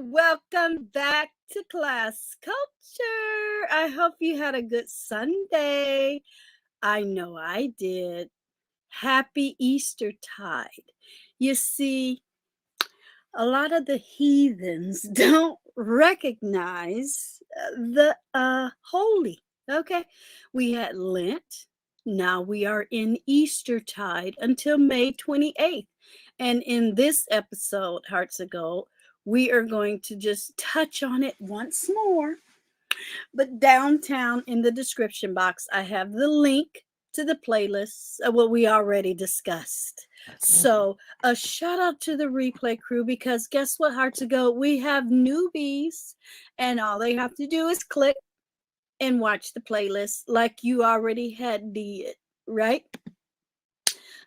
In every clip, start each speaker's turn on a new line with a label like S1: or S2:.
S1: Welcome back to Class Culture. I hope you had a good Sunday. I know I did. Happy Eastertide. You see, a lot of the heathens don't recognize the holy. Okay, we had Lent. Now we are in Eastertide until May 28th. And in this episode, Hearts of Gold, we are going to just touch on it once more. But downtown in the description box, I have the link to the playlists of what we already discussed. So a shout out to the replay crew, because guess what, Hearts of Gold? We have newbies, and all they have to do is click and watch the playlist like you already had did, right?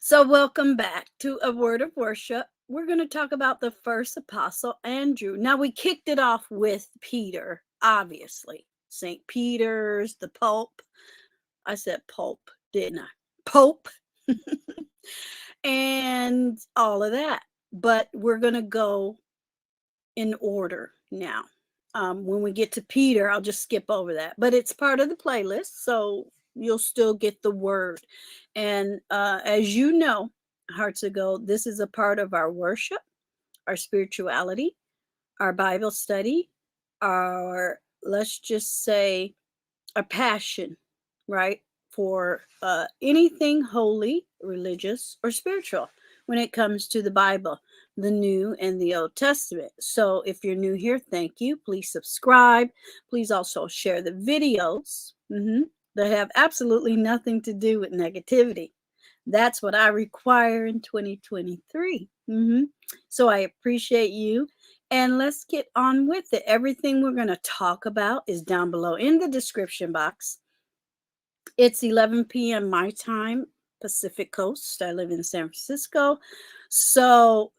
S1: So welcome back to A Word of Worship. We're going to talk about the first apostle, Andrew. Now, we kicked it off with Peter, obviously. St. Peter's, the Pope. I said Pope, didn't I? Pope. And all of that. But we're going to go in order now. When we get to Peter, I'll just skip over that. But it's part of the playlist, so you'll still get the word. And as you know, Hearts of Gold, this is a part of our worship, our spirituality, our Bible study, our, let's just say, a passion, right, for anything holy, religious, or spiritual when it comes to the Bible, the New and the Old Testament. So if you're new here, thank you. Please subscribe. Please also share the videos that have absolutely nothing to do with negativity. That's what I require in 2023. So I appreciate you. And let's get on with it. Everything we're going to talk about is down below in the description box. It's 11 p.m. my time, Pacific Coast. I live in San Francisco. So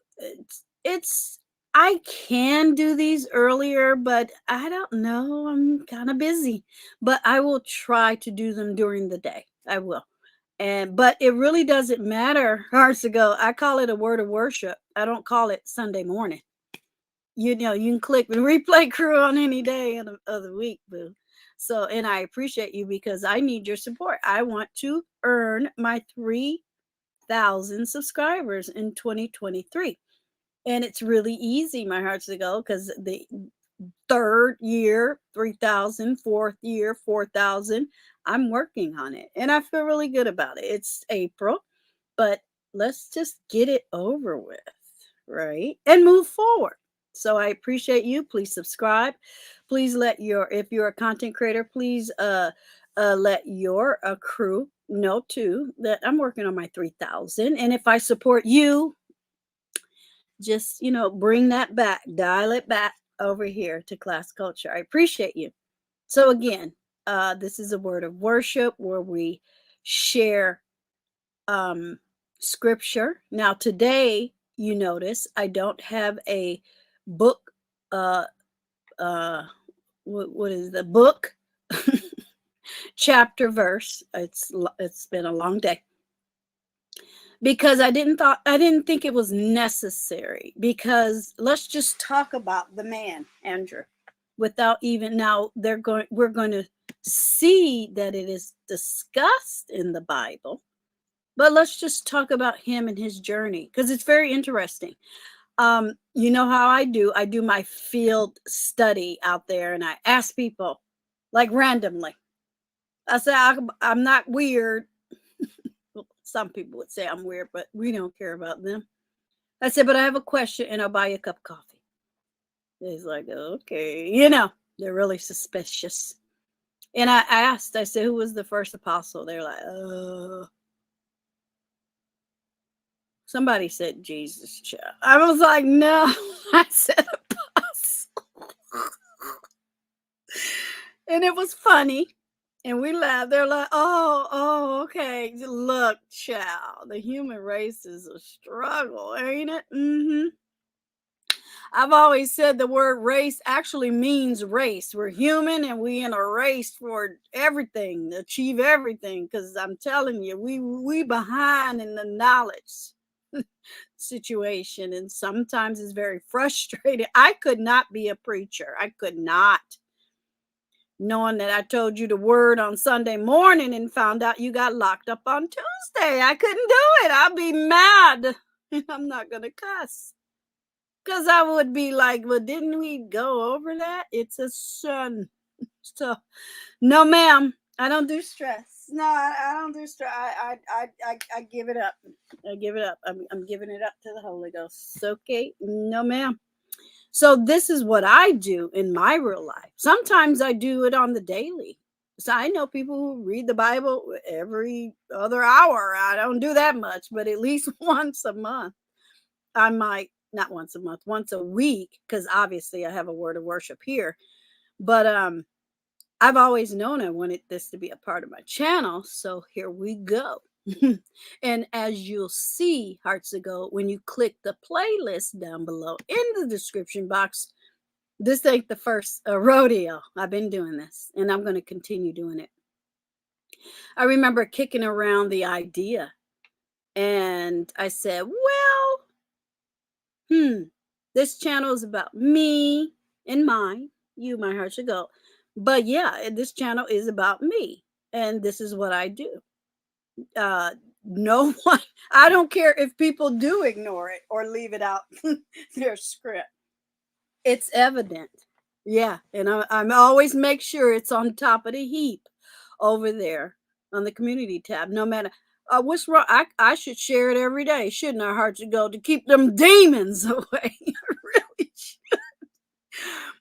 S1: I can do these earlier, but I don't know. I'm kind of busy. But I will try to do them during the day. I will. But it really doesn't matter, Hearts of Gold. I call it a word of worship. I don't call it Sunday morning. You know, you can click the replay crew on any day of the week, boo. So, and I appreciate you because I need your support. I want to earn my 3,000 subscribers in 2023. And it's really easy, my Hearts of Gold, because the third year, 3,000, fourth year, 4,000, I'm working on it. And I feel really good about it. It's April, but let's just get it over with. right? And move forward. So I appreciate you. Please subscribe. Please let if you're a content creator, please let your crew know too that I'm working on my 3,000. And if I support you, just, bring that back, dial it back over here to Class Culture. I appreciate you. So again, this is a word of worship where we share scripture. Now today, you notice I don't have a book. What is the book? Chapter verse. It's been a long day because I didn't think it was necessary, because let's just talk about the man, Andrew, without even now we're going to see that it is discussed in the Bible. But let's just talk about him and his journey, because it's very interesting. You know how I do my field study out there, and I ask people like randomly. I say, I'm not weird. Some people would say I'm weird, but we don't care about them. I said, but I have a question and I'll buy you a cup of coffee. It's like, okay, they're really suspicious. And I asked, I said, who was the first apostle? They're like, somebody said Jesus. I was like, no, I said apostle. And it was funny. And we laughed. They're like, oh, okay. Look, child, the human race is a struggle, ain't it? Mm-hmm. I've always said the word race actually means race. We're human and we in a race for everything, to achieve everything. Because I'm telling you, we behind in the knowledge situation. And sometimes it's very frustrating. I could not be a preacher. I could not. Knowing that I told you the word on Sunday morning and found out you got locked up on Tuesday. I couldn't do it. I'd be mad. I'm not going to cuss. Because I would be like, well, didn't we go over that? It's a sin. So, no, ma'am. I don't do stress. No, I don't do stress. I give it up. I give it up. I'm giving it up to the Holy Ghost. Okay? No, ma'am. So this is what I do in my real life. Sometimes I do it on the daily. So I know people who read the Bible every other hour. I don't do that much, but at least once a month. I might, not once a month, once a week, because obviously I have a word of worship here. But I've always known I wanted this to be a part of my channel. So here we go. And as you'll see, Hearts to Go, when you click the playlist down below in the description box, this ain't the first rodeo. I've been doing this and I'm going to continue doing it. I remember kicking around the idea and I said, well, this channel is about me and mine, you, my Hearts to Go. But yeah, this channel is about me and this is what I do. No one, I don't care if people do ignore it or leave it out their script. It's evident. Yeah. And I'm always make sure it's on top of the heap over there on the community tab. No matter what's wrong. I should share it every day, shouldn't I, Hearts to Go, to keep them demons away. Really should.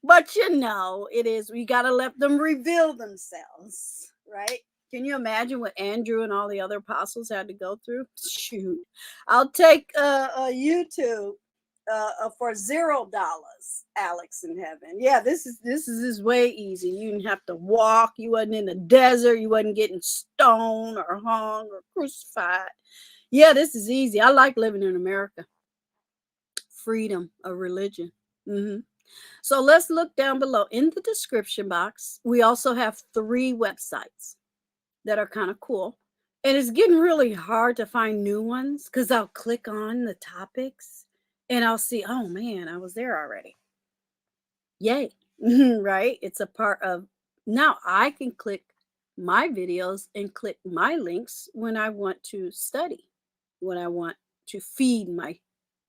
S1: But it is, we got to let them reveal themselves, right? Can you imagine what Andrew and all the other apostles had to go through? Shoot, I'll take YouTube for $0, Alex in heaven. Yeah, this is way easy. You didn't have to walk. You wasn't in the desert. You wasn't getting stoned or hung or crucified. Yeah, this is easy. I like living in America. Freedom of religion. So let's look down below in the description box. We also have 3 websites that are kind of cool. And it's getting really hard to find new ones because I'll click on the topics and I'll see, oh man, I was there already. Yay. Right? It's a part of, now I can click my videos and click my links when I want to study, when I want to feed my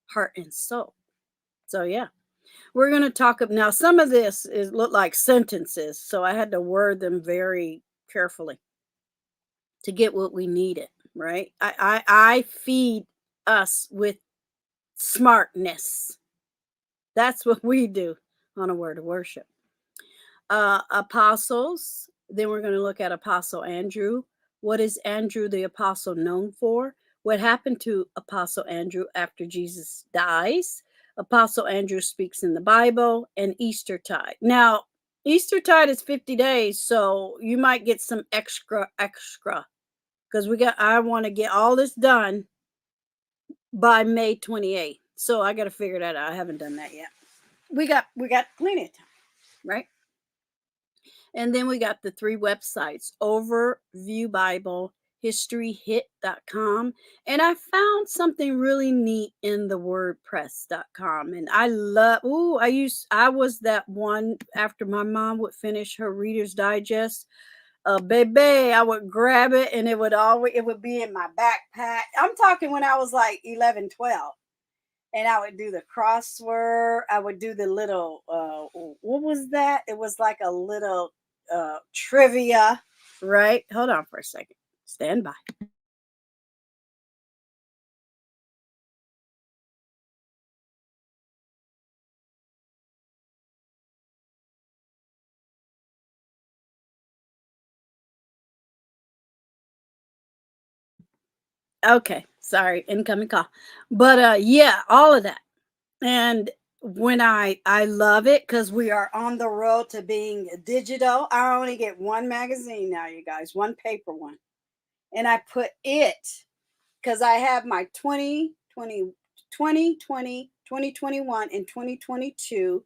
S1: heart and soul. So yeah. We're going to talk about, now some of this look like sentences, so I had to word them very carefully to get what we needed, right? I feed us with smartness. That's what we do on a word of worship. Apostles. Then we're going to look at Apostle Andrew. What is Andrew the apostle known for? What happened to Apostle Andrew after Jesus dies? Apostle Andrew speaks in the Bible, and Eastertide. Now, Eastertide is 50 days, so you might get some extra because I want to get all this done by May 28th. So I got to figure that out. I haven't done that yet. We got plenty of time, right? And then we got the 3 websites, Overview Bible, historyhit.com, and I found something really neat in the wordpress.com. And I love, I was that one after my mom would finish her Reader's Digest. Baby, I would grab it and it would be in my backpack. I'm talking when I was like 11, 12. And I would do the crossword. I would do the little, what was that? It was like a little trivia, right? Hold on for a second. Stand by. Okay, sorry, incoming call. But yeah, all of that. And when I love it because we are on the road to being digital. I only get one magazine now, you guys, one paper one. And I put it because I have my 2020, 2021, and 2022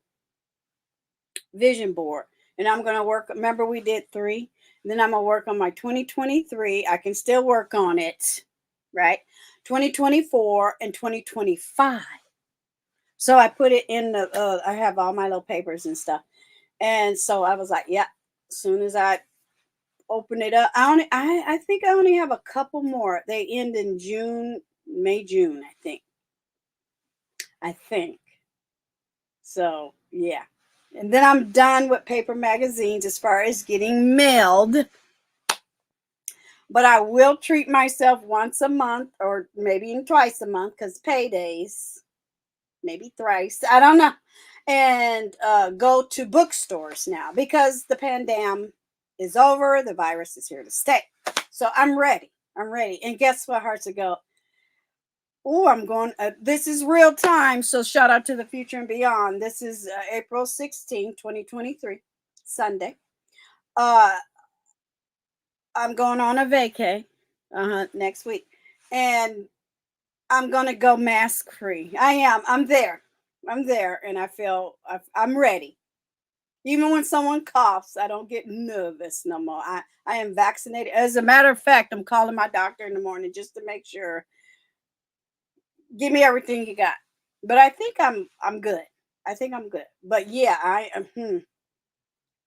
S1: vision board. And I'm going to work. Remember, we did 3. Then I'm going to work on my 2023. I can still work on it, right? 2024 and 2025. So I put it in the, I have all my little papers and stuff. And so I was like, yeah, as soon as I open it up, I think I only have a couple more. They end in May, June, I think. So yeah. And then I'm done with paper magazines as far as getting mailed. But I will treat myself once a month or maybe even twice a month because paydays, maybe thrice, I don't know. And go to bookstores now because the pandemic is over. The virus is here to stay. So I'm ready. And guess what, Hearts of Gold? Oh, I'm going. This is real time. So shout out to the future and beyond. This is April 16, 2023, Sunday. I'm going on a vacay next week. And I'm going to go mask free. I am. I'm there. And I feel I'm ready. Even when someone coughs, I don't get nervous no more. I am vaccinated. As a matter of fact, I'm calling my doctor in the morning just to make sure. Give me everything you got. But I think I'm good. I think I'm good. But yeah,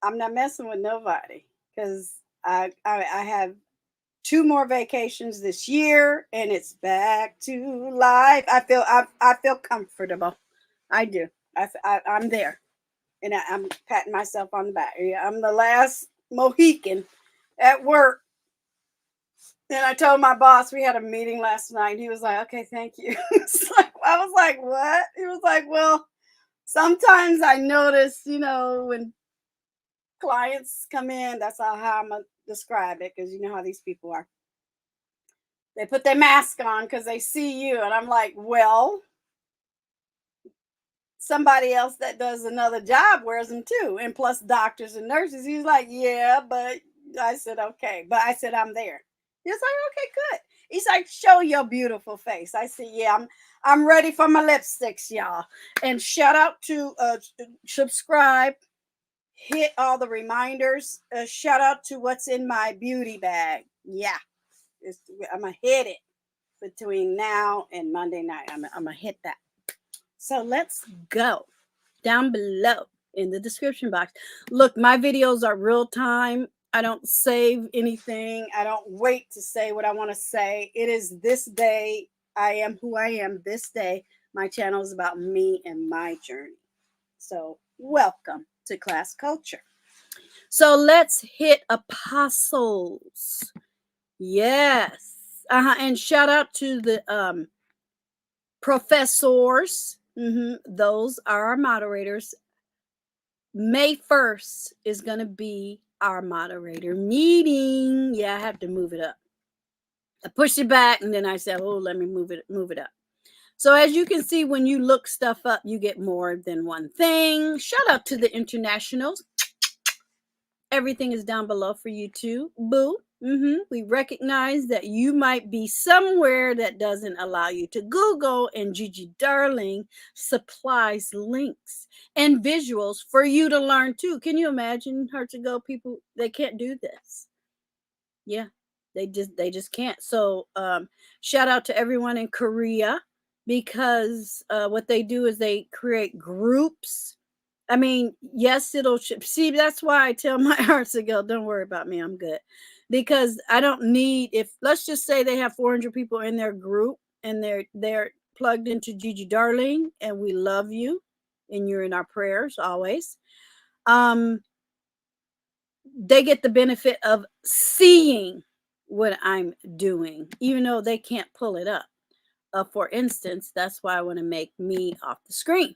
S1: I'm not messing with nobody because I have 2 more vacations this year and it's back to life. I feel comfortable. I do. I'm there. And I'm patting myself on the back. Yeah, I'm the last Mohican at work. And I told my boss we had a meeting last night. He was like, "Okay, thank you." I was like, "What?" He was like, "Well, sometimes I notice, when clients come in, that's how I'm gonna describe it, because you know how these people are. They put their mask on because they see you, and I'm like, well, somebody else that does another job wears them too, and plus doctors and nurses." He's like, "Yeah, but," I said, "Okay," but I said, "I'm there." He's like, "Okay, good." He's like, "Show your beautiful face." I said, "Yeah, I'm ready for my lipsticks, y'all." And shout out to subscribe, hit all the reminders. Shout out to what's in my beauty bag. Yeah, I'm gonna hit it between now and Monday night. I'm gonna hit that. So let's go down below in the description box. Look, my videos are real time. I don't save anything. I don't wait to say what I want to say. It is this day. I am who I am this day. My channel is about me and my journey. So welcome to Class Culture. So let's hit apostles. Yes. And shout out to the professors. Those are our moderators. May 1st is going to be our moderator meeting. Yeah, I have to move it up. I pushed it back and then I said, oh, let me move it up. So as you can see, when you look stuff up, you get more than one thing. Shout out to the internationals. Everything is down below for you too. Boo. We recognize that you might be somewhere that doesn't allow you to Google, and Gigi Darling supplies links and visuals for you to learn too. Can you imagine her to go people? They can't do this. Yeah, they just can't. So shout out to everyone in Korea, because what they do is they create groups. I mean, yes, it'll see. That's why I tell my hearts to go, don't worry about me, I'm good, because I don't need. If let's just say they have 400 people in their group and they're plugged into Gigi Darling, and we love you, and you're in our prayers always. They get the benefit of seeing what I'm doing, even though they can't pull it up. For instance, that's why I want to make me off the screen,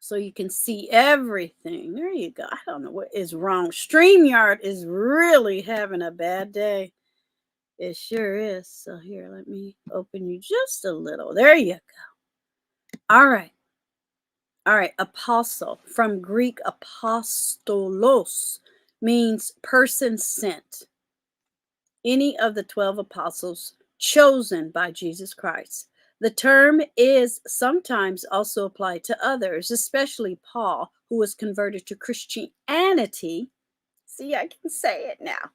S1: so you can see everything. There you go. I don't know what is wrong. StreamYard is really having a bad day. It sure is. So here, let me open you just a little. There you go. All right. All right. Apostle, from Greek apostolos, means person sent. Any of the 12 apostles chosen by Jesus Christ. The term is sometimes also applied to others, especially Paul, who was converted to Christianity. See, I can say it now.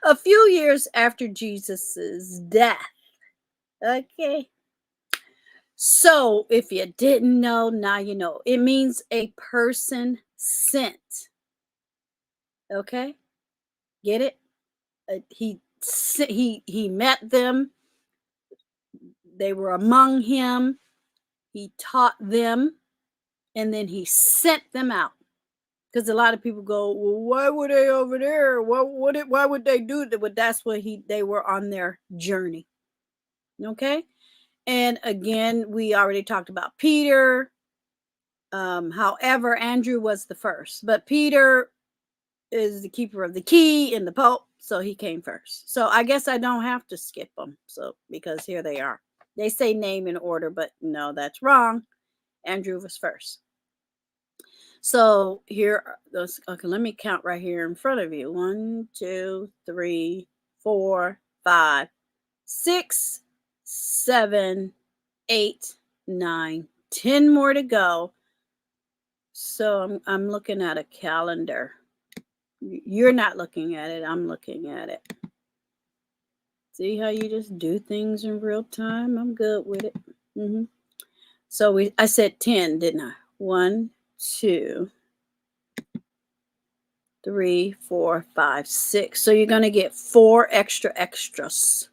S1: A few years after Jesus's death. Okay. So, if you didn't know, now you know. It means a person sent. Okay? Get it? He met them. They were among him. He taught them, and then he sent them out. Because a lot of people go, well, why were they over there? Why would they do that? But that's what they were on their journey. Okay. And again, we already talked about Peter. However, Andrew was the first, but Peter is the keeper of the key and the Pope, so he came first. So I guess I don't have to skip them. So because here they are. They say name in order, but no, that's wrong. Andrew was first. So here are those. Okay, let me count right here in front of you. 1, 2, 3, 4, 5, 6, 7, 8, 9, 10 more to go. So I'm looking at a calendar. You're not looking at it. I'm looking at it. See how you just do things in real time? I'm good with it. So I said 10, didn't I? 1, 2, 3, 4, 5, 6. So you're going to get 4 extras.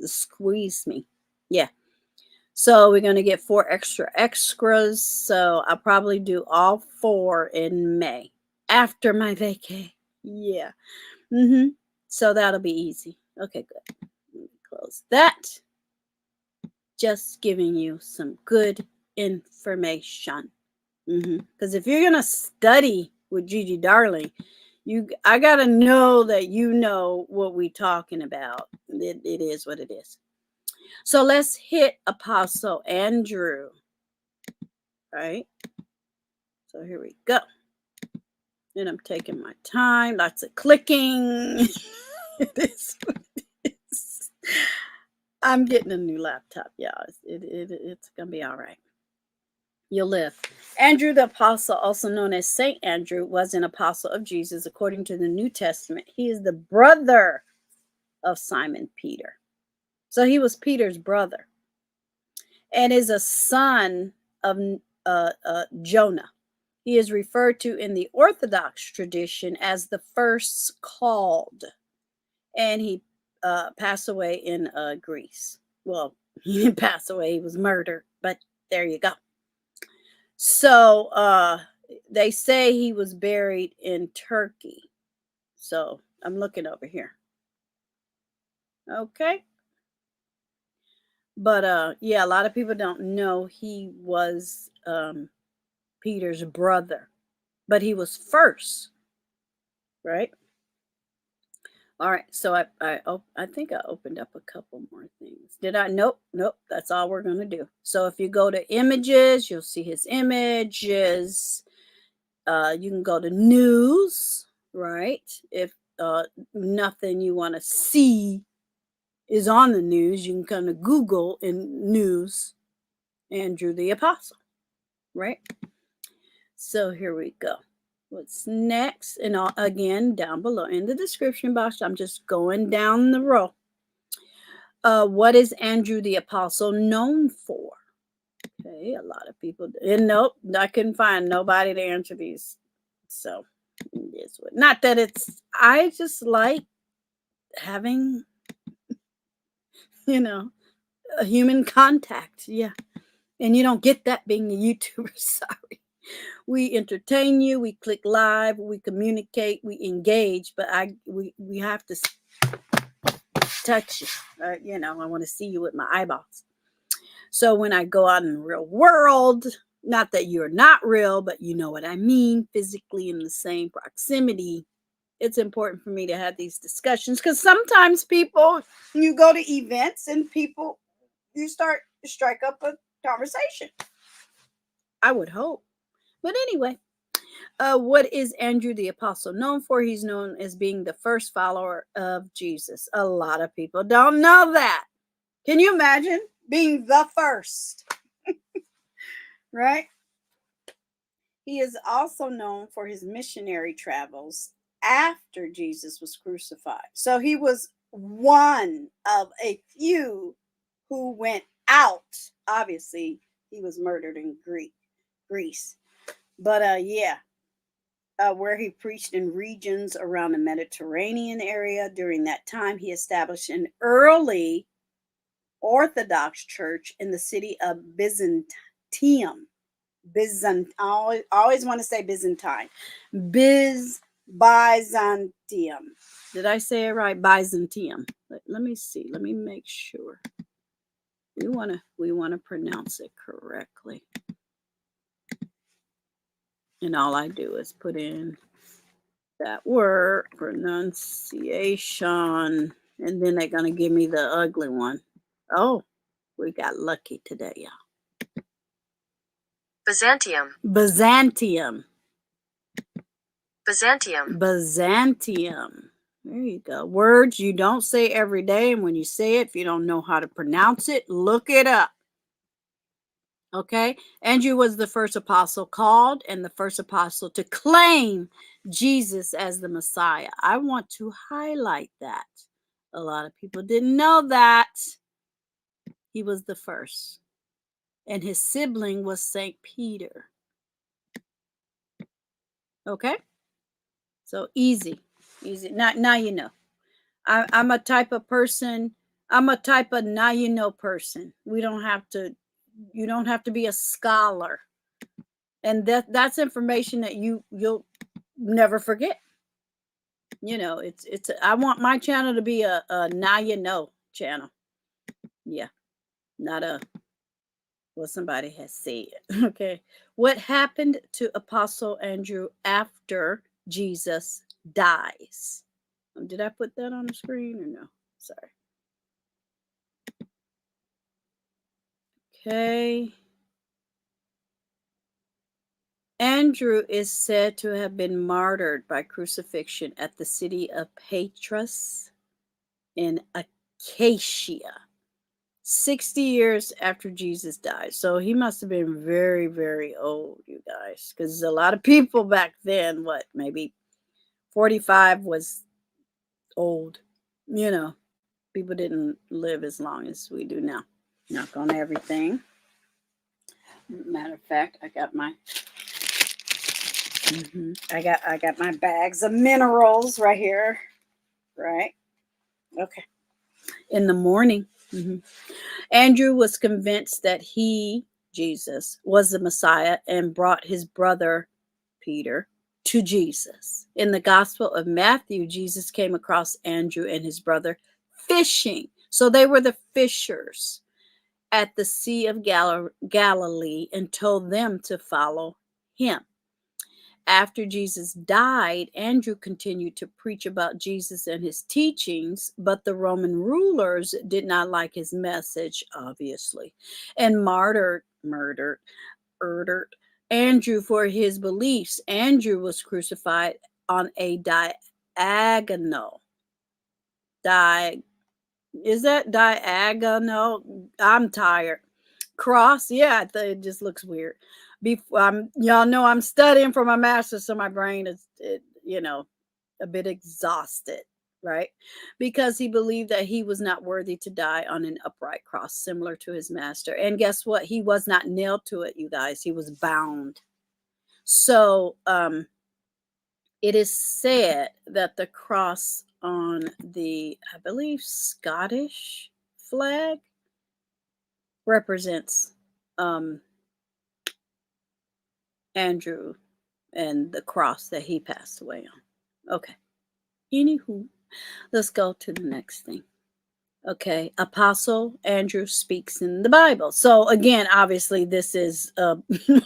S1: Squeeze me. Yeah. So we're going to get 4 extras. So I'll probably do all 4 in May after my vacay. Yeah. So that'll be easy. Okay, good. Let me close that. Just giving you some good information. Because if you're going to study with Gigi Darling, I got to know that you know what we're talking about. It is what it is. So let's hit Apostle Andrew. Right? So here we go. And I'm taking my time. Lots of clicking. It is what it is. I'm getting a new laptop, y'all. It's going to be all right. You'll live. Andrew the Apostle, also known as Saint Andrew, was an apostle of Jesus according to the New Testament. He is the brother of Simon Peter. So he was Peter's brother and is a son of Jonah. He is referred to in the Orthodox tradition as the first called. And he passed away in Greece. Well, he didn't pass away. He was murdered. But there you go. So they say he was buried in Turkey. So I'm looking over here. Okay. But yeah, a lot of people don't know he was Peter's brother, but he was first, right? All right, so I think I opened up a couple more things. Did I? Nope, nope. That's all we're gonna do. So if you go to images, you'll see his images. You can go to news, right? If nothing you want to see is on the news, you can come to Google in news, Andrew the Apostle, right? So here we go. What's next? And again, down below in the description box, I'm just going down the row. What is Andrew the Apostle known for? Okay, a lot of people, and nope, I couldn't find nobody to answer these. So, not that it's, I just like having, a human contact. Yeah. And you don't get that being a YouTuber. Sorry. We entertain you, we click live, we communicate, we engage, but we have to touch you. I want to see you with my eyeballs. So when I go out in the real world, not that you're not real, but you know what I mean, physically in the same proximity, it's important for me to have these discussions, because sometimes people, you go to events and people, you start to strike up a conversation. I would hope. But anyway, what is Andrew the Apostle known for? He's known as being the first follower of Jesus. A lot of people don't know that. Can you imagine being the first? Right? He is also known for his missionary travels after Jesus was crucified. So he was one of a few who went out. Obviously, he was murdered in Greece. But yeah, where he preached in regions around the Mediterranean area. During that time, he established an early Orthodox church in the city of Byzantium. I always want to say Byzantine. Byzantium. Did I say it right? Byzantium. Let me see. Let me make sure. We want to pronounce it correctly. And all I do is put in that word, pronunciation, and then they're going to give me the ugly one. Oh, we got lucky today, y'all.
S2: Byzantium.
S1: Byzantium.
S2: Byzantium.
S1: Byzantium. There you go. Words you don't say every day, and when you say it, if you don't know how to pronounce it, look it up. Okay, Andrew was the first apostle called and the first apostle to claim Jesus as the Messiah. I want to highlight that. A lot of people didn't know that. He was the first. And his sibling was St. Peter. Okay, so easy. Now you know. I'm a type of person. I'm a type of now you know person. You don't have to be a scholar. And that's information that you'll never forget. I want my channel to be a now you know channel. Yeah, not a what somebody has said. Okay, what happened to Apostle Andrew after Jesus dies? Did I put that on the screen or no? Sorry. Okay. Andrew is said to have been martyred by crucifixion at the city of Patras in Acacia, 60 years after Jesus died. So he must have been very, very old, you guys, because a lot of people back then, maybe 45 was old. People didn't live as long as we do now. Knock on everything. Matter of fact, I got my I got my bags of minerals right here. Right? Okay. In the morning. Andrew was convinced that he, Jesus, was the Messiah and brought his brother Peter to Jesus. In the Gospel of Matthew, Jesus came across Andrew and his brother fishing. So they were the fishers. at the Sea of Galilee and told them to follow him. After Jesus died, Andrew continued to preach about Jesus and his teachings, but the Roman rulers did not like his message, obviously, and murdered Andrew for his beliefs. Andrew was crucified on a diagonal. Is that diagonal? I'm tired. Cross, yeah, it just looks weird. Y'all know I'm studying for my master's, so my brain is, a bit exhausted, right? Because he believed that he was not worthy to die on an upright cross, similar to his master. And guess what? He was not nailed to it, you guys. He was bound. So, it is said that the cross on the, I believe, Scottish flag represents Andrew and the cross that he passed away on. Okay. Anywho, let's go to the next thing. Okay. Apostle Andrew speaks in the Bible. So again, obviously this is a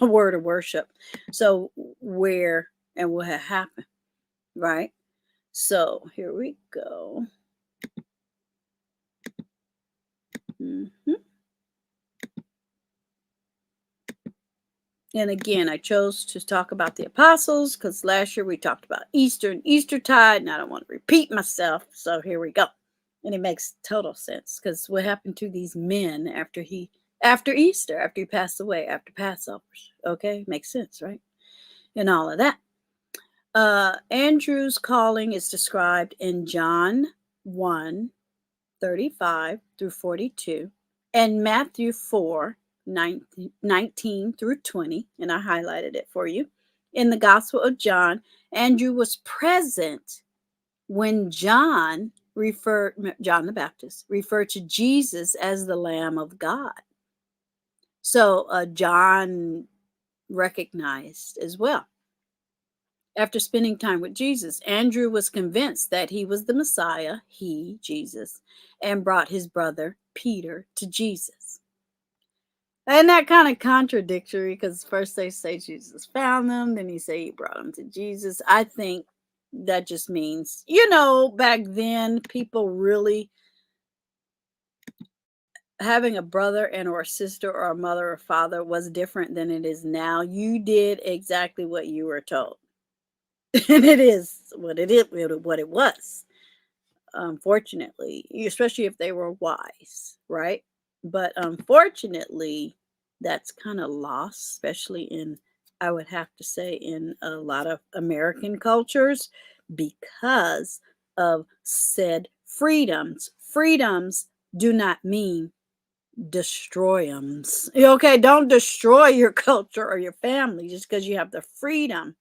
S1: word of worship. So where and what had happened, right? So here we go. Mm-hmm. And again, I chose to talk about the apostles because last year we talked about Easter and Eastertide, and I don't want to repeat myself. So here we go. And it makes total sense because what happened to these men after Easter, after he passed away, after Passovers? Okay, makes sense, right? And all of that. Andrew's calling is described in John 1:35 through 42 and Matthew 4:19 through 20, and I highlighted it for you. In the Gospel of John, Andrew was present when John the Baptist referred to Jesus as the Lamb of God. So John recognized as well. After spending time with Jesus, Andrew was convinced that he was the Messiah, Jesus, and brought his brother Peter to Jesus. And that kind of contradictory because first they say Jesus found them, then he say he brought them to Jesus. I think that just means, back then people really having a brother and or a sister or a mother or father was different than it is now. You did exactly what you were told. And it is what it was. Unfortunately, especially if they were wise, right? But unfortunately, that's kind of lost, especially in, I would have to say, in a lot of American cultures because of said freedoms. Freedoms do not mean destroy them. Okay, don't destroy your culture or your family just because you have the freedom.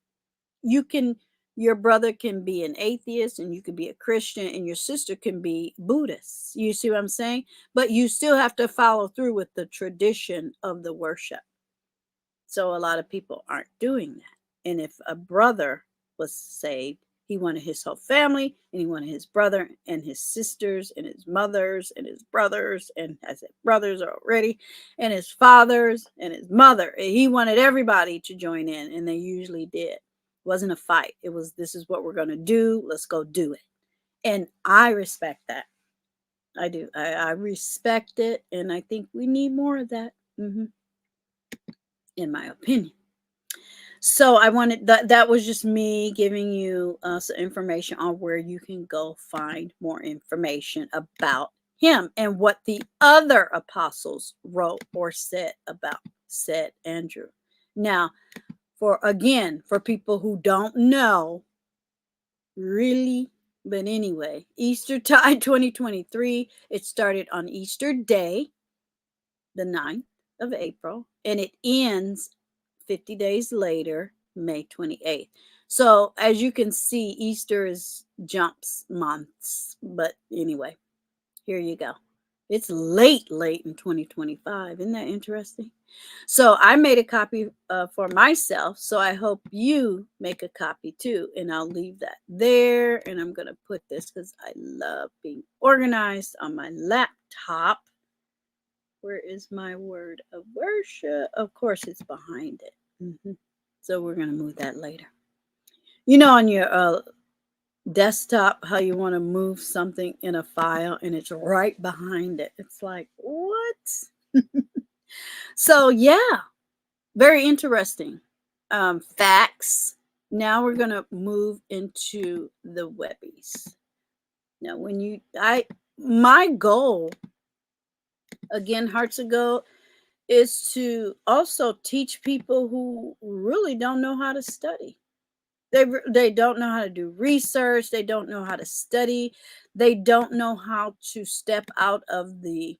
S1: Your brother can be an atheist and you can be a Christian and your sister can be Buddhist. You see what I'm saying? But you still have to follow through with the tradition of the worship. So a lot of people aren't doing that. And if a brother was saved, he wanted his whole family and he wanted his brother and his sisters and his mothers and his brothers, and I said brothers already, and his fathers and his mother. He wanted everybody to join in, and they usually did. It wasn't a fight. It was, this is what we're going to do. Let's go do it. And I respect that. I do. I respect it. And I think we need more of that, in my opinion. So I wanted that was just me giving you some information on where you can go find more information about him and what the other apostles wrote or said about said Andrew. Now, for people who don't know, really, but anyway, Eastertide 2023, it started on Easter Day, the 9th of April, and it ends 50 days later, May 28th. So as you can see, Easter jumps months. But anyway, here you go. It's late in 2025. Isn't that interesting? So I made a copy for myself. So I hope you make a copy too. And I'll leave that there. And I'm going to put this because I love being organized on my laptop. Where is my word of worship? Of course, it's behind it. So we're going to move that later. You know, on your desktop, how you want to move something in a file and it's right behind it. It's like, what? So, yeah, very interesting. Facts. Now we're going to move into the webbies. Now, my goal, again, Hearts of Gold, is to also teach people who really don't know how to study. They don't know how to do research. They don't know how to study. They don't know how to step out of the,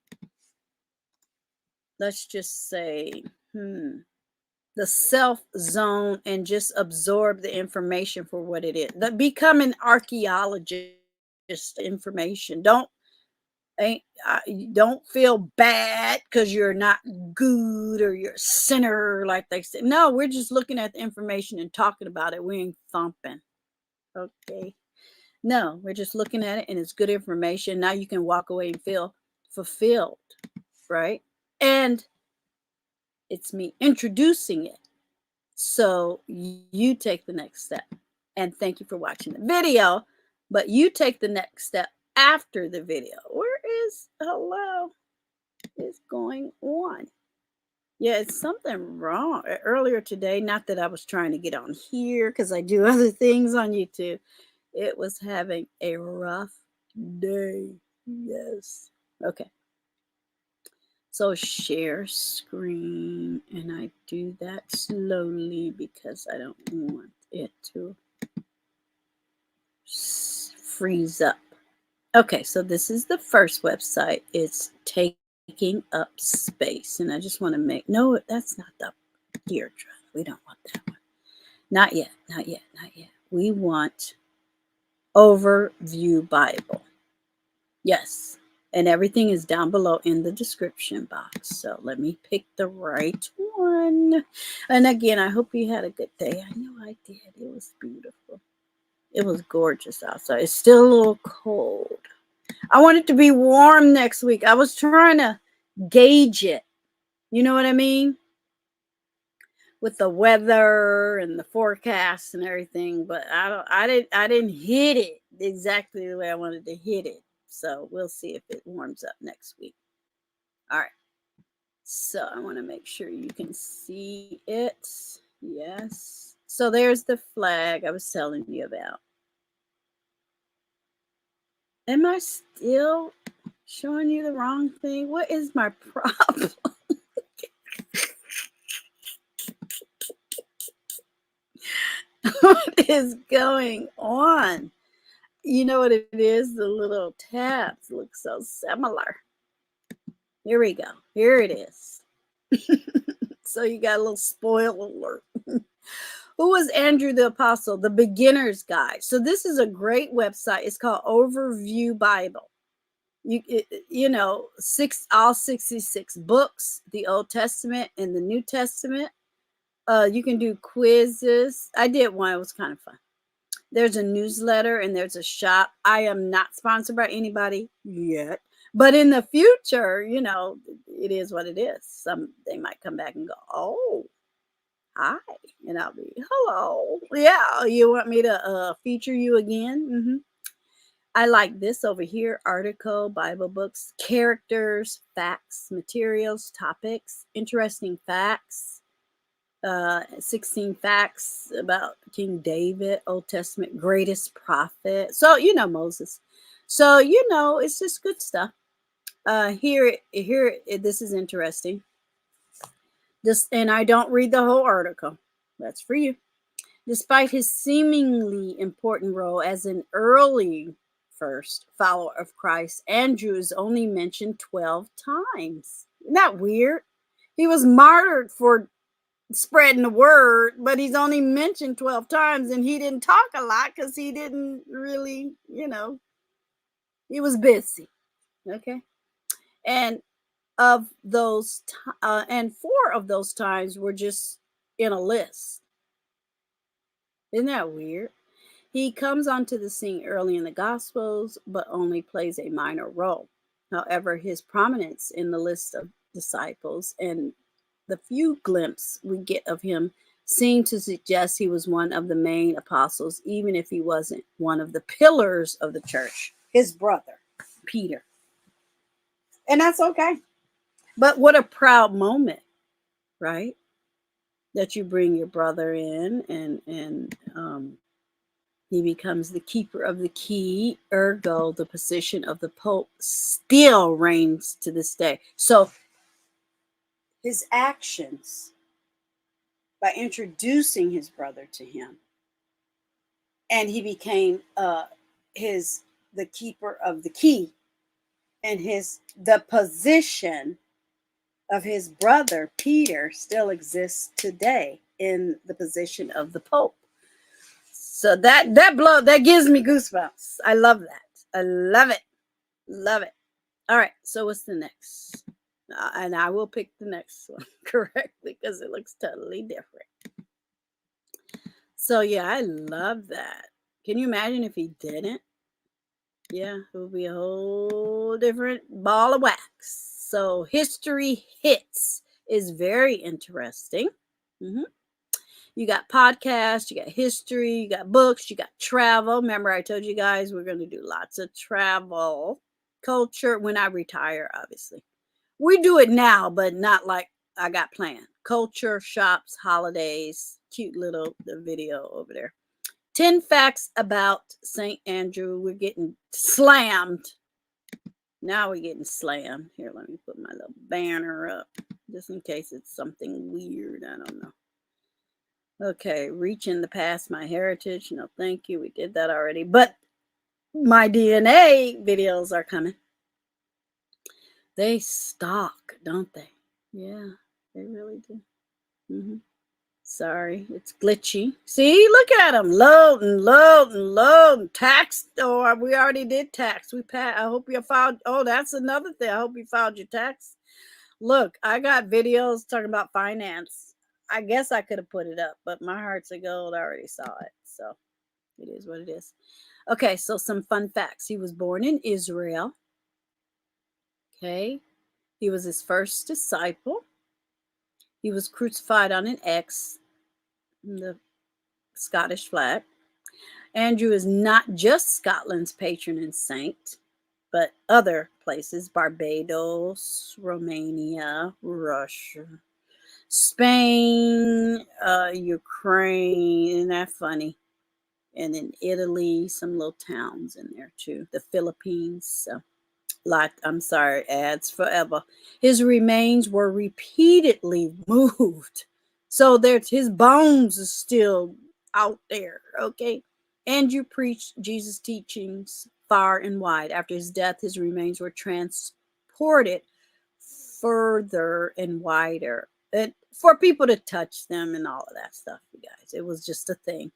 S1: let's just say, the self zone and just absorb the information for what it is. Become an archaeologist. Information. Don't feel bad because you're not good or you're a sinner, like they say. No, we're just looking at the information and talking about it. We ain't thumping. Okay. No, we're just looking at it and it's good information. Now you can walk away and feel fulfilled, right? And it's me introducing it. So you take the next step. And thank you for watching the video. But you take the next step after the video. Hello is going on? Yeah, it's something wrong. Earlier today, not that I was trying to get on here because I do other things on YouTube. It was having a rough day. Yes. Okay. So share screen, and I do that slowly because I don't want it to freeze up. Okay, so this is the first website. It's taking up space, and I just want to make, no, that's not the Deirdre. We don't want that one. Not yet, not yet, not yet. We want Overview Bible. Yes, and everything is down below in the description box. So let me pick the right one. And again, I hope you had a good day. I know I did. It was beautiful. It was gorgeous outside. It's still a little cold. I want it to be warm next week. I was trying to gauge it. You know what I mean? With the weather and the forecast and everything, but I didn't hit it exactly the way I wanted to hit it. So we'll see if it warms up next week. All right. So I want to make sure you can see it. Yes. So there's the flag I was telling you about. Am I still showing you the wrong thing? What is my problem? What is going on? You know what it is? The little tabs look so similar. Here we go. Here it is. So you got a little spoiler alert. Who was Andrew the Apostle? The Beginner's Guide. So this is a great website. It's called Overview Bible. You know, all 66 books, the Old Testament and the New Testament. You can do quizzes. I did one. It was kind of fun. There's a newsletter and there's a shop. I am not sponsored by anybody yet. But in the future, you know, it is what it is. They might come back and go, oh, hi. And I'll be, hello. Yeah, you want me to feature you again? I like this over here: article, Bible books, characters, facts, materials, topics, interesting facts, 16 facts about King David, Old Testament greatest prophet. So, you know, Moses. So, you know, it's just good stuff. Here, this is interesting. And I don't read the whole article. That's for you. Despite his seemingly important role as an early first follower of Christ, Andrew is only mentioned 12 times. Isn't that weird? He was martyred for spreading the word, but he's only mentioned 12 times, and he didn't talk a lot because he didn't really, you know, he was busy. Okay. And of those, and 4 of those times were just in a list. Isn't that weird? He comes onto the scene early in the Gospels, but only plays a minor role. However, his prominence in the list of disciples, and the few glimpses we get of him seem to suggest he was one of the main apostles, even if he wasn't one of the pillars of the church, his brother, Peter. And that's okay. But what a proud moment, right? That you bring your brother in, and he becomes the keeper of the key. Ergo, the position of the Pope still reigns to this day. So his actions, by introducing his brother to him, and he became the keeper of the key, and the position of his brother Peter still exists today in the position of the Pope. So that gives me goosebumps. I love that. I love it. Love it. All right. So what's the next? And I will pick the next one correctly because it looks totally different. So yeah, I love that. Can you imagine if he didn't? Yeah, it would be a whole different ball of wax. So history hits is very interesting. You got podcasts, you got history, you got books, you got travel. Remember, I told you guys we're going to do lots of travel culture when I retire, obviously. We do it now, but not like I got planned. Culture, shops, holidays, cute little video over there. 10 facts about St. Andrew. We're getting slammed. Now we're getting slammed. Here, let me put my little banner up just in case it's something weird. I don't know. Okay, reaching the past, my heritage. No, thank you. We did that already. But my DNA videos are coming. They stalk, don't they? Yeah, they really do. Sorry, it's glitchy. See, look at them. Loading. Tax. Oh, we already did tax. I hope you filed. Oh, that's another thing. I hope you filed your tax. Look, I got videos talking about finance. I guess I could have put it up, but my heart's of gold. I already saw it. So it is what it is. Okay, so some fun facts. He was born in Israel. Okay. He was his first disciple. He was crucified on an X, the Scottish flag. Andrew is not just Scotland's patron and saint, but other places: Barbados, Romania, Russia, Spain, Ukraine. Isn't that funny? And in Italy, some little towns in there too. The Philippines. So, I'm sorry, ads forever. His remains were repeatedly moved. So his bones are still out there. Okay. Andrew preached Jesus' teachings far and wide. After his death, his remains were transported further and wider, and for people to touch them and all of that stuff, you guys. It was just a thing.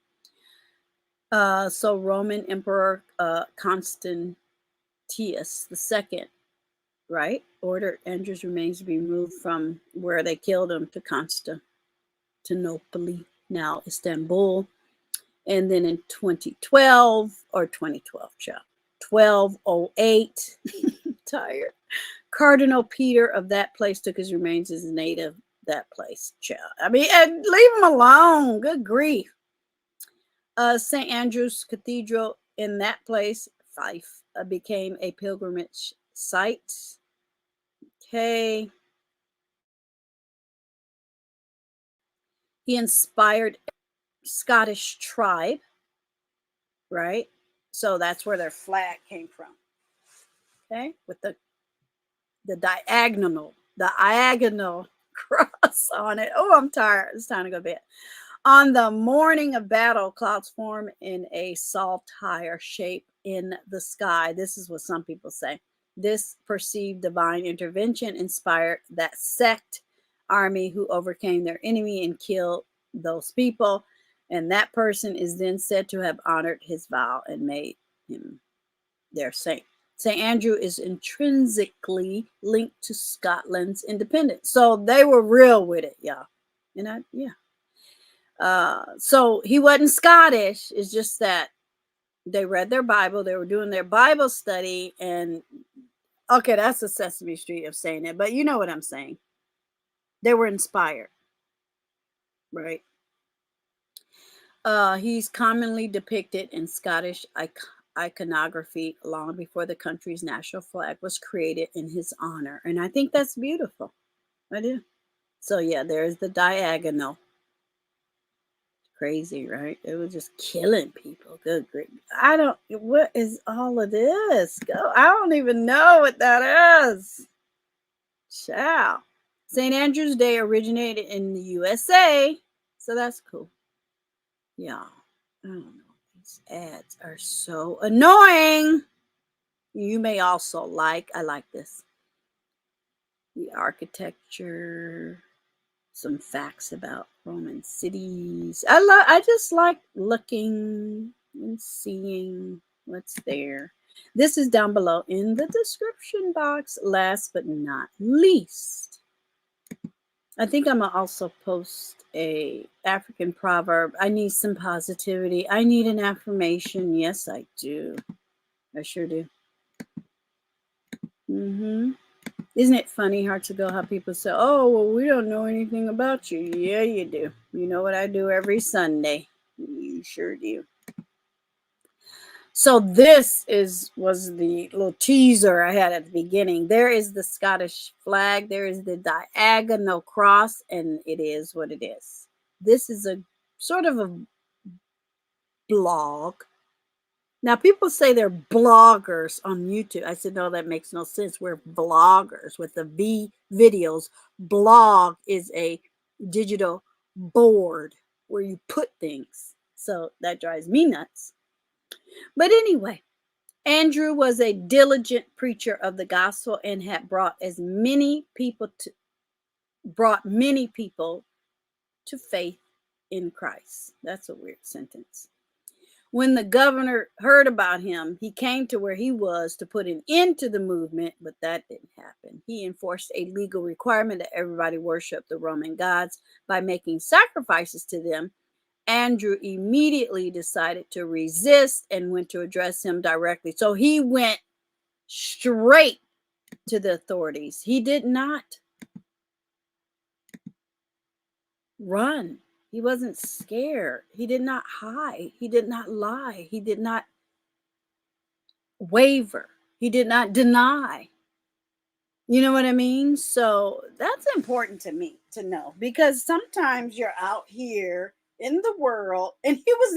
S1: So Roman Emperor Constantius II, right, ordered Andrew's remains to be moved from where they killed him to Constantinople, now Istanbul. And then in 1208, tired, Cardinal Peter of that place took his remains as native that place. I mean, and leave him alone. Good grief. St. Andrew's Cathedral in that place, Fife, became a pilgrimage site. Okay. He inspired Scottish tribe, right? So that's where their flag came from. Okay, with the diagonal cross on it. Oh, I'm tired. It's time to go to bed. On the morning of battle, clouds form in a saltire shape in the sky. This is what some people say. This perceived divine intervention inspired that sect army who overcame their enemy and killed those people. And that person is then said to have honored his vow and made him their saint. St. Andrew is intrinsically linked to Scotland's independence. So they were real with it, y'all. And so he wasn't Scottish. It's just that they read their Bible. They were doing their Bible study, and Okay, that's a Sesame Street of saying it, but you know what I'm saying. They were inspired, right? He's commonly depicted in Scottish iconography long before the country's national flag was created in his honor. And I think that's beautiful. I do. So, yeah, there's the diagonal. Crazy, right? It was just killing people. Good grief. I don't, what is all of this? Go. I don't even know what that is. Ciao. St. Andrew's Day originated in the USA. So that's cool. Yeah. I don't know. These ads are so annoying. You may also I like this. The architecture, some facts about Roman cities. I just like looking and seeing what's there. This is down below in the description box. Last but not least, I think I'm gonna also post a African proverb. I need some positivity. I need an affirmation. Yes, I do. I sure do. Isn't it funny, Hearts of Gold, how people say, oh, well, we don't know anything about you. Yeah, you do. You know what I do every Sunday. You sure do. So this was the little teaser I had at the beginning. There is the Scottish flag. There is the diagonal cross, and it is what it is. This is a sort of a blog. Now, people say they're bloggers on YouTube. I said, no, that makes no sense. We're vloggers with the V videos. Blog is a digital board where you put things. So that drives me nuts. But anyway, Andrew was a diligent preacher of the gospel and had brought many people to faith in Christ. That's a weird sentence. When the governor heard about him, he came to where he was to put an end to the movement, but that didn't happen. He enforced a legal requirement that everybody worship the Roman gods by making sacrifices to them. Andrew immediately decided to resist and went to address him directly. So he went straight to the authorities. He did not run. He wasn't scared. He did not hide. He did not lie. He did not waver. He did not deny. You know what I mean? So that's important to me to know, because sometimes you're out here in the world, and he was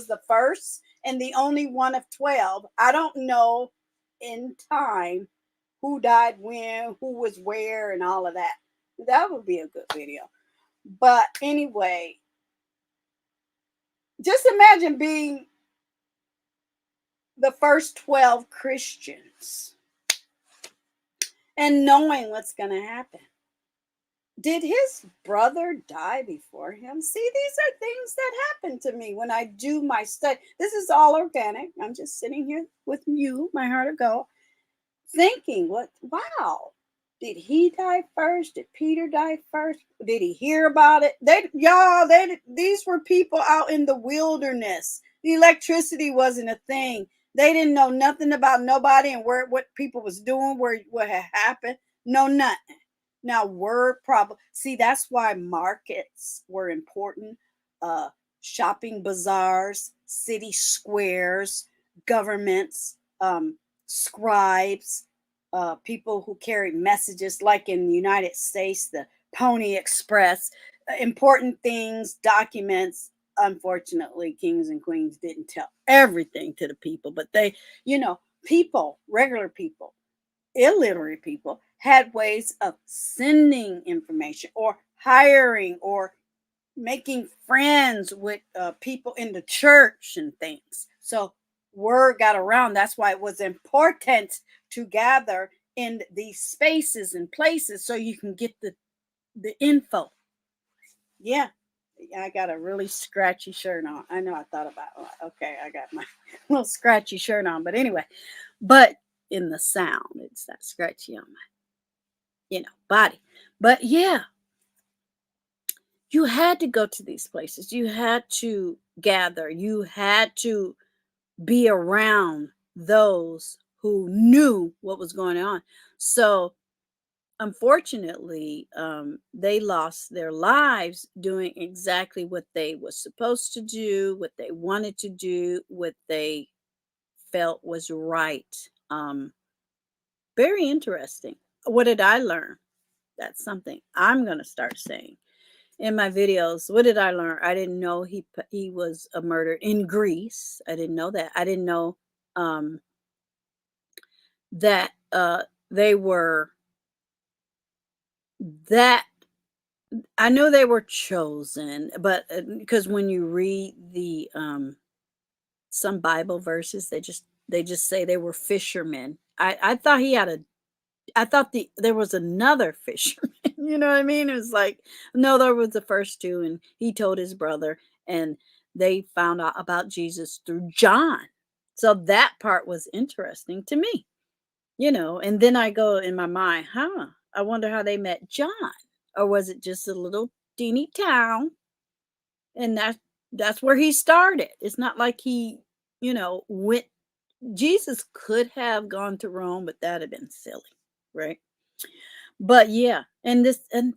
S1: the first and the only one of 12. I don't know in time who died when, who was where, and all of that. That would be a good video. But anyway, just imagine being the first 12 Christians and knowing what's going to happen. Did his brother die before him? See, these are things that happen to me when I do my study. This is all organic. I'm just sitting here with you, my heart of gold, thinking, wow, did he die first? Did Peter die first? Did he hear about it? These were people out in the wilderness. The electricity wasn't a thing. They didn't know nothing about nobody and what people was doing, what had happened. No, nothing. Now, word problem. See, that's why markets were important. Shopping bazaars, city squares, governments, scribes, people who carried messages, like in the United States, the Pony Express, important things, documents. Unfortunately, kings and queens didn't tell everything to the people, but they, people, regular people, illiterate people, had ways of sending information or hiring or making friends with people in the church and things. So word got around. That's why it was important to gather in these spaces and places so you can get the info. Yeah. I got a really scratchy shirt on. I know I thought about, okay, I got my little scratchy shirt on. But anyway, but in the sound, it's that scratchy on my, body. But yeah, you had to go to these places. You had to gather. You had to be around those who knew what was going on. So unfortunately, they lost their lives doing exactly what they were supposed to do, what they wanted to do, what they felt was right. Very interesting. What did I learn? That's something I'm going to start saying in my videos. What did I learn? I didn't know he was murdered in Greece. I didn't know that. I didn't know um, that they were that. I know they were chosen, but because when you read the some Bible verses, they just say they were fishermen. I thought he had a I thought there was another fisherman. You know what I mean? It was like, no, there was the first two, and he told his brother, and they found out about Jesus through John. So that part was interesting to me, and then I go in my mind, I wonder how they met John. Or was it just a little teeny town? And that's where he started. It's not like he, went. Jesus could have gone to Rome, but that'd have been silly, right? But yeah, and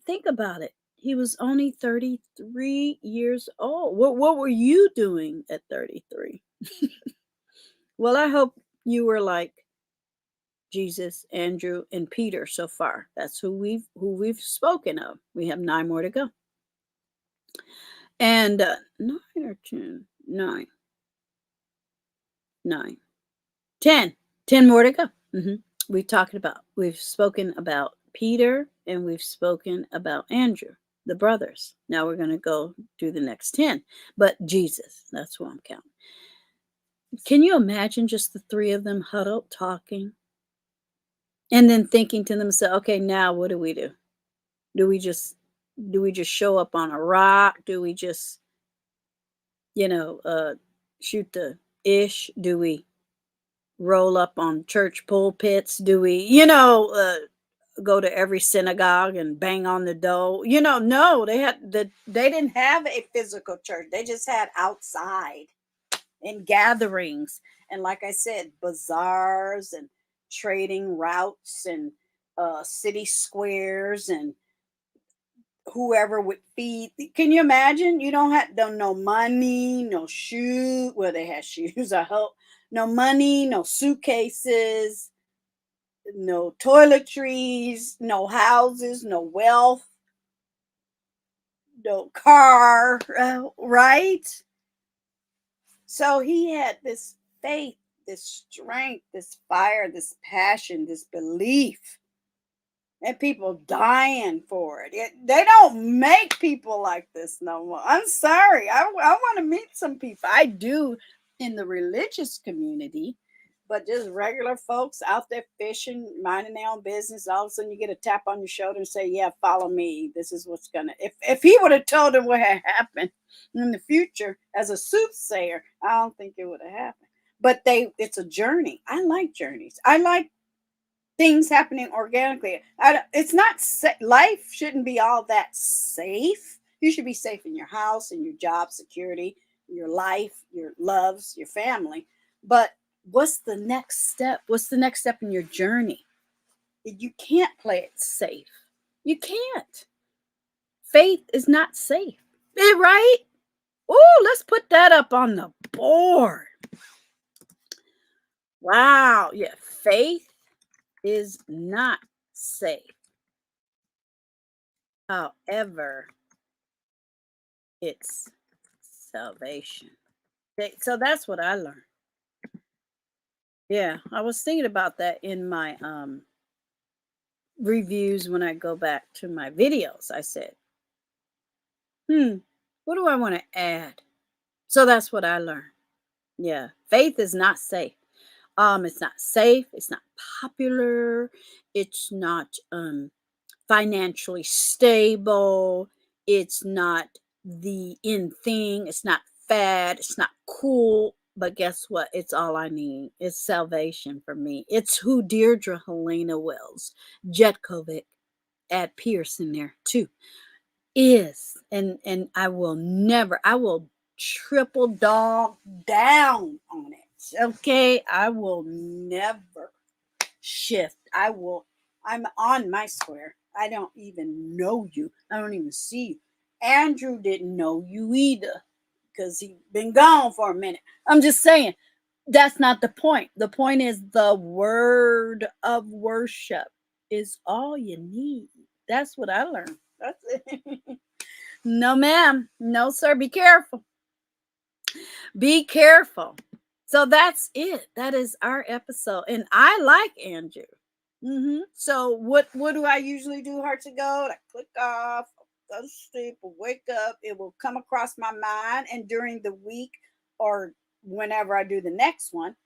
S1: think about it. He was only 33 years old. What were you doing at 33? Well, I hope you were like Jesus, Andrew, and Peter so far. That's who we've spoken of. We have 9 more to go. And 9 or 10, 9, 9, 10, 10 more to go. We've spoken about Peter, and we've spoken about Andrew, the brothers. Now we're going to go do the next 10. But Jesus, that's who I'm counting. Can you imagine just the 3 of them huddled talking and then thinking to themselves, okay, now what do we do? Do we just show up on a rock? Do we just, shoot the ish? Do we roll up on church pulpits? Do we, go to every synagogue and bang on the door? No, they didn't have a physical church. They just had outside and gatherings, and like I said, bazaars and trading routes and city squares, and whoever would feed. Can you imagine? You don't have no money, no shoe. Well, they had shoes, I hope. No money, no suitcases, no toiletries, no houses, no wealth, no car, right? So he had this faith, this strength, this fire, this passion, this belief, and people dying for it. They don't make people like this no more. I'm sorry. I want to meet some people. I do in the religious community, but just regular folks out there fishing, minding their own business. All of a sudden, you get a tap on your shoulder and say, "Yeah, follow me. This is what's gonna." If he would have told them what had happened in the future as a soothsayer, I don't think it would have happened. But it's a journey. I like journeys. I like things happening organically. It's not life shouldn't be all that safe. You should be safe in your house, in your job security, your life, your loves, your family. But what's the next step? What's the next step in your journey? You can't play it safe. You can't. Faith is not safe. Right? Oh, let's put that up on the board. Wow. Yeah. Faith is not safe. However, it's salvation. Okay, so that's what I learned. Yeah, I was thinking about that in my reviews when I go back to my videos. I said, what do I want to add? So that's what I learned. Yeah, faith is not safe. It's not safe. It's not popular. It's not financially stable. It's not the in thing. It's not fad. It's not cool. But guess what? It's all I need. It's salvation for me. It's who Deirdre Helena Wells, Jetkovic, add Pierce in there too, is. And I will triple dog down on it. Okay. I will never shift. I'm on my square. I don't even know you. I don't even see you. Andrew didn't know you either because he'd been gone for a minute. I'm just saying, that's not the point. The point is the word of worship is all you need. That's what I learned. That's it. No, ma'am. No, sir. Be careful. Be careful. So that's it. That is our episode. And I like Andrew. So what do I usually do, Hearts of Gold? I click off, go to sleep, or wake up. It will come across my mind. And during the week or whenever I do the next one,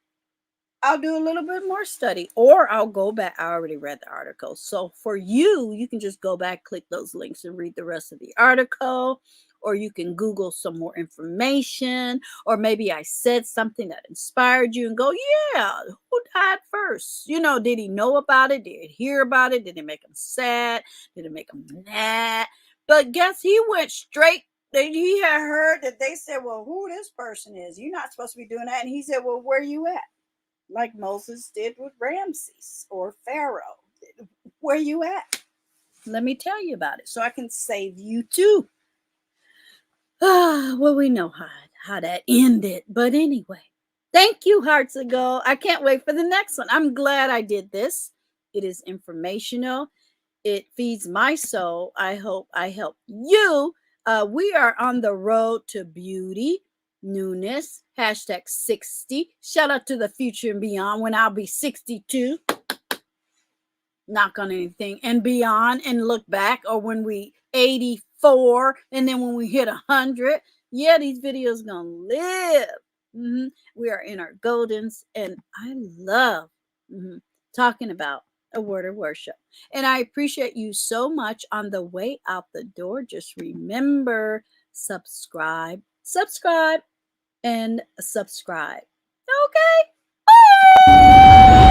S1: I'll do a little bit more study, or I'll go back. I already read the article. So for you, you can just go back, click those links and read the rest of the article, or you can Google some more information, or maybe I said something that inspired you and go, yeah, who died first? You know, did he know about it? Did he hear about it? Did it make him sad? Did it make him mad? But guess he went straight. He had heard that they said, well, who this person is? You're not supposed to be doing that. And he said, well, where you at? Like Moses did with Ramses or Pharaoh. Where you at? Let me tell you about it so I can save you too. Well, we know how that ended. But anyway, thank you, Hearts of Gold. I can't wait for the next one. I'm glad I did this. It is informational. It feeds my soul. I hope I help you. We are on the road to beauty, newness, hashtag 60. Shout out to the future and beyond when I'll be 62. Knock on anything and beyond and look back, or when we 84 and then when we hit 100. Yeah, these videos gonna live. We are in our goldens, and I love talking about a word of worship. And I appreciate you so much. On the way out the door, just remember, subscribe, and subscribe. Okay? Bye!